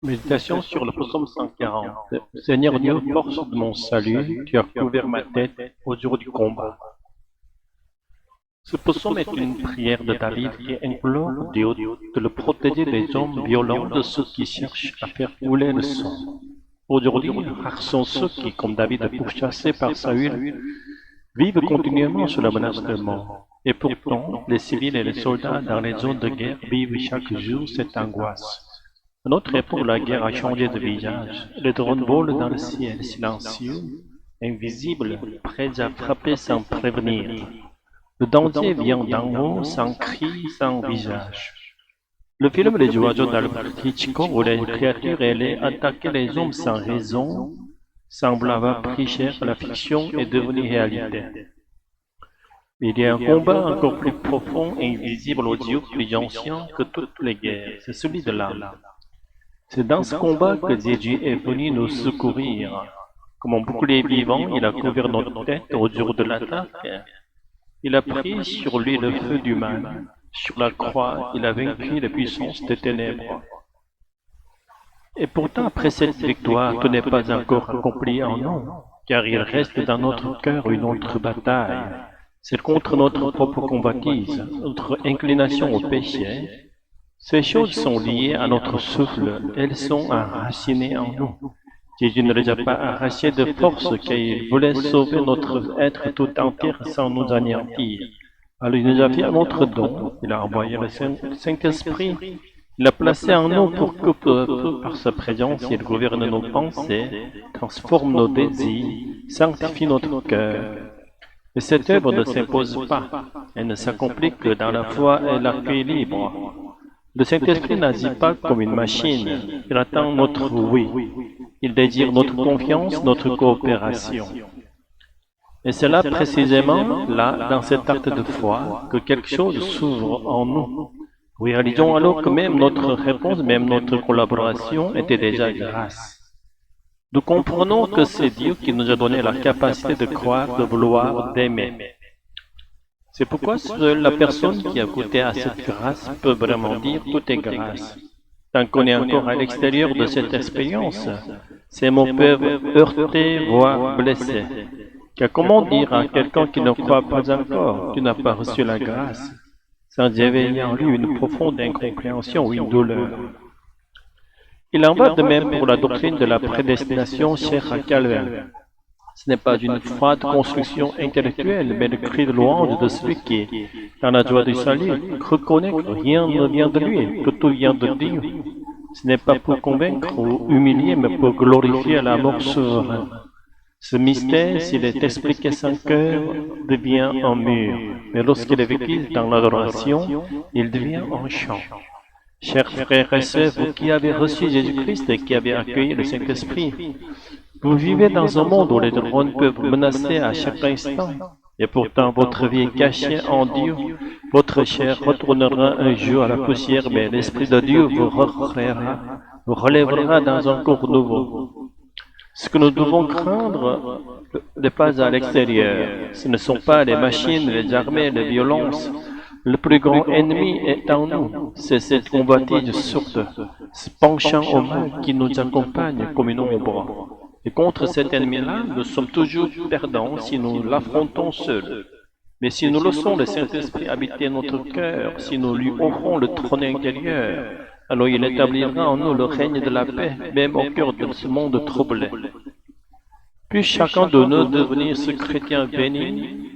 Méditation sur le psaume 140. Seigneur Dieu, force de mon salut, tu as couvert ma tête au jour du combat. Ce psaume est une prière de David qui implore Dieu de le protéger des hommes violents, de ceux qui cherchent à faire couler le sang. Aujourd'hui, rares sont ceux qui, comme David pourchassé par Saül, vivent continuellement sous la menace de mort. Et pourtant, les civils et les soldats dans les zones de guerre vivent chaque jour cette angoisse. À notre époque, la guerre a changé de visage. Les drones volent dans le ciel, silencieux, invisibles, prêts à frapper sans prévenir. Le danger vient d'en haut, sans cri, sans visage. Le film Les oiseaux d'Alfred Hitchcock, où les créatures ailées attaquaient les hommes sans raison, semble avoir pris cher. La fiction est devenue réalité. Il y a un combat encore plus profond et invisible aux yeux plus anciens que toutes les guerres, c'est celui de l'âme. C'est dans ce combat que Jésus est venu nous secourir. Comme un bouclier vivant, il a couvert notre tête au jour de l'attaque. Il a pris sur lui le feu du mal. Sur la croix, il a vaincu les puissances des ténèbres. Et pourtant, après cette victoire, tout n'est pas encore accompli en nous, car il reste dans notre cœur une autre bataille. C'est contre notre propre convoitise, notre inclination au péché. Ces choses sont liées à notre souffle, elles sont enracinées en nous. Jésus ne les a pas arrachées de force, car il voulait sauver notre être tout entier sans nous anéantir. Alors il nous a fait un autre don, il a envoyé le Saint-Esprit, il l'a placé en nous pour que peu à peu, par sa présence, il gouverne nos pensées, transforme nos désirs, sanctifie notre cœur. Et cette œuvre ne s'impose pas, elle ne s'accomplit que dans la foi et l'accueil libre. Le Saint-Esprit n'agit pas comme une machine, il attend notre oui, il désire notre confiance, notre coopération. Et c'est là précisément, là, dans cet acte de foi, que quelque chose s'ouvre en nous. Oui, réalisons alors que même notre réponse, même notre collaboration était déjà grâce. Nous comprenons que c'est Dieu qui nous a donné la capacité de croire, de vouloir, d'aimer. C'est pourquoi seule la personne qui a goûté à cette grâce peut vraiment dire tout est grâce. Tant qu'on est encore à l'extérieur de cette expérience, ces mots peuvent heurter, voire blesser. Car comment dire à quelqu'un qui ne croit pas encore, tu n'as pas reçu la grâce, sans éveiller en lui une profonde incompréhension ou une douleur? Il en va de même pour la doctrine de la prédestination chère à Calvin. Ce n'est pas une froide construction intellectuelle, mais le cri de louange de celui qui, dans la joie du salut, reconnaît que rien ne vient de lui, que tout vient de Dieu. Ce n'est pas pour convaincre ou humilier, mais pour glorifier l'amour souverain. Ce mystère, s'il est expliqué sans cœur, devient un mur, mais lorsqu'il est vécu dans l'adoration, il devient un chant. Chers frères et sœurs, vous qui avez reçu Jésus-Christ et qui avez accueilli le Saint-Esprit, vous vivez dans un monde où les drones peuvent vous menacer à chaque instant, et pourtant votre vie est cachée en Dieu. Votre chair retournera un jour à la poussière, mais l'Esprit de Dieu vous relèvera dans un corps nouveau. Ce que nous devons craindre n'est pas à l'extérieur. Ce ne sont pas les machines, les armées, les violences. Le plus grand ennemi est en nous. C'est cette convoitise sourde, ce penchant au mal qui nous accompagne comme une ombre. Et contre cet ennemi-là, nous sommes toujours perdants si nous l'affrontons seuls. Mais si nous laissons le Saint-Esprit habiter notre cœur, si nous lui offrons le trône intérieur, alors il établira en nous le règne de la paix, même au cœur de ce monde troublé. Puis chacun de nous devenir ce chrétien béni,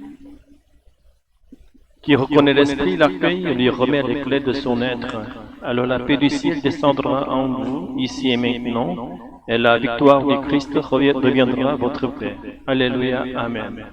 qui reconnaît l'Esprit, l'accueille et lui remet les clés de son être. Alors la paix du ciel descendra en vous, ici et maintenant, et la victoire du Christ deviendra votre paix. Alléluia, Amen.